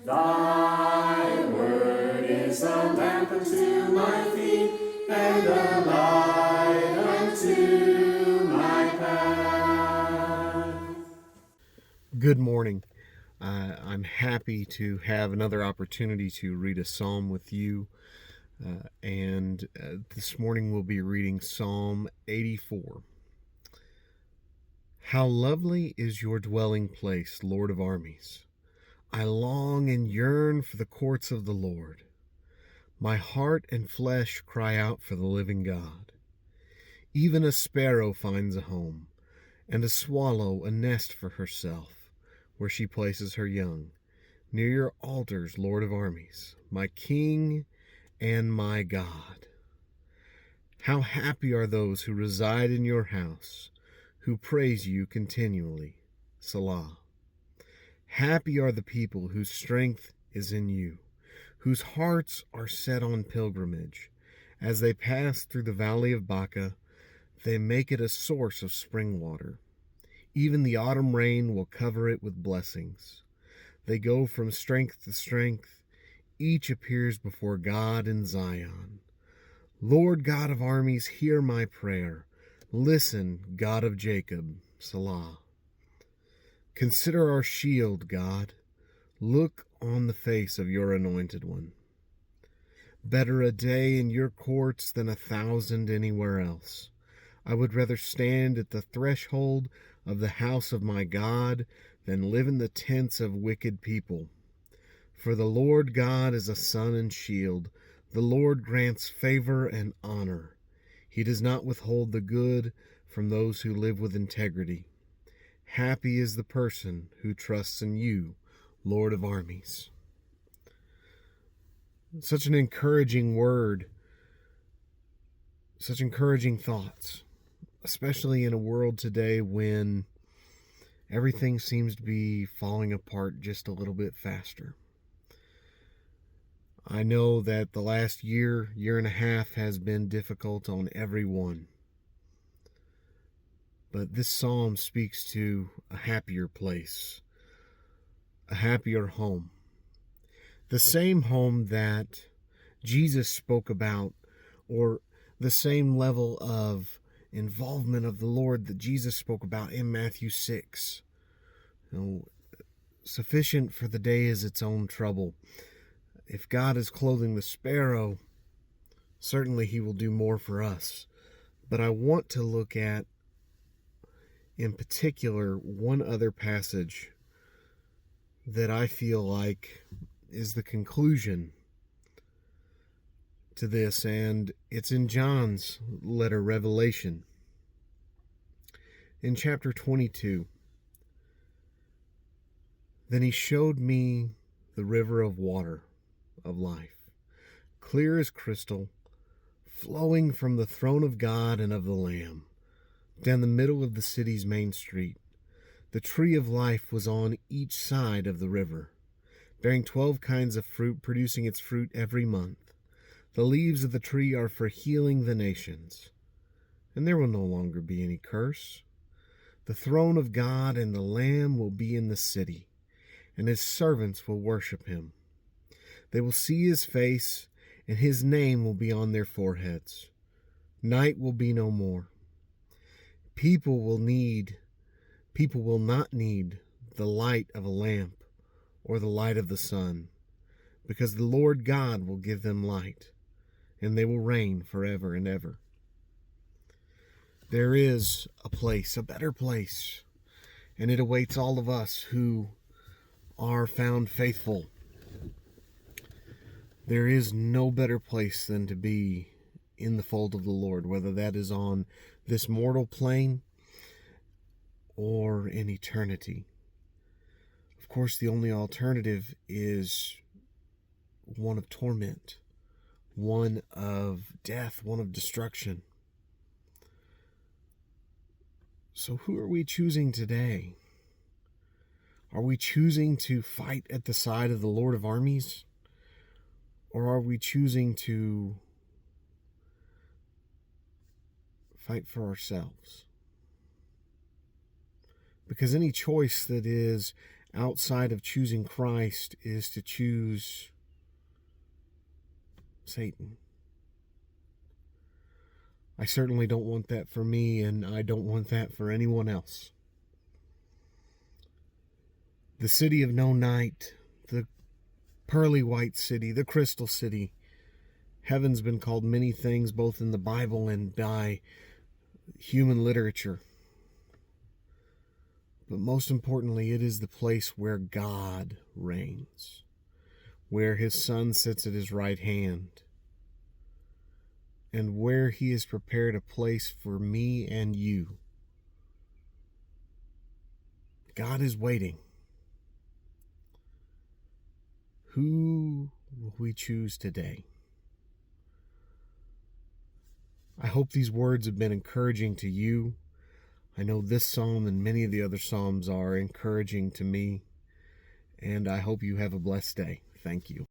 Thy word is a lamp unto my feet, and a light unto my path. Good morning. I'm happy to have another opportunity to read a psalm with you. And this morning we'll be reading Psalm 84. How lovely is your dwelling place, Lord of armies! I long and yearn for the courts of the Lord. My heart and flesh cry out for the living God. Even a sparrow finds a home, and a swallow a nest for herself, where she places her young, near your altars, Lord of armies, my King and my God. How happy are those who reside in your house, who praise you continually. Selah. Happy are the people whose strength is in you, whose hearts are set on pilgrimage. As they pass through the valley of Baca, they make it a source of spring water. Even the autumn rain will cover it with blessings. They go from strength to strength. Each appears before God in Zion. Lord God of armies, hear my prayer. Listen, God of Jacob. Selah. Consider our shield, God. Look on the face of your anointed one. Better a day in your courts than 1,000 anywhere else. I would rather stand at the threshold of the house of my God than live in the tents of wicked people. For the Lord God is a sun and shield. The Lord grants favor and honor. He does not withhold the good from those who live with integrity. Happy is the person who trusts in you, Lord of armies. Such an encouraging word, such encouraging thoughts, especially in a world today when everything seems to be falling apart just a little bit faster. I know that the last year and a half has been difficult on everyone. But this psalm speaks to a happier place, a happier home. The same home that Jesus spoke about, or the same level of involvement of the Lord that Jesus spoke about in Matthew 6. Sufficient for the day is its own trouble. If God is clothing the sparrow, certainly he will do more for us. But I want to look at, in particular, one other passage that I feel like is the conclusion to this, and it's in John's letter, Revelation. In chapter 22, then he showed me the river of water of life, clear as crystal, flowing from the throne of God and of the Lamb, down the middle of the city's main street. The tree of life was on each side of the river, bearing 12 kinds of fruit, producing its fruit every month. The leaves of the tree are for healing the nations, and there will no longer be any curse. The throne of God and the Lamb will be in the city, and his servants will worship him. They will see his face, and his name will be on their foreheads. Night will be no more. People will not need the light of a lamp or the light of the sun, because the Lord God will give them light, and they will reign forever and ever. There is a place, a better place, and it awaits all of us who are found faithful. There is no better place than to be in the fold of the Lord, whether that is on this mortal plane or in eternity. Of course, the only alternative is one of torment, one of death, one of destruction. So who are we choosing today? Are we choosing to fight at the side of the Lord of armies? Or are we choosing to fight for ourselves? Because any choice that is outside of choosing Christ is to choose Satan. I certainly don't want that for me, and I don't want that for anyone else. The city of no night, the pearly white city, the crystal city. Heaven's been called many things, both in the Bible and by human literature. But most importantly, it is the place where God reigns, where his Son sits at his right hand, and where he has prepared a place for me and you. God is waiting. Who will we choose today? I hope these words have been encouraging to you. I know this psalm and many of the other psalms are encouraging to me, and I hope you have a blessed day. Thank you.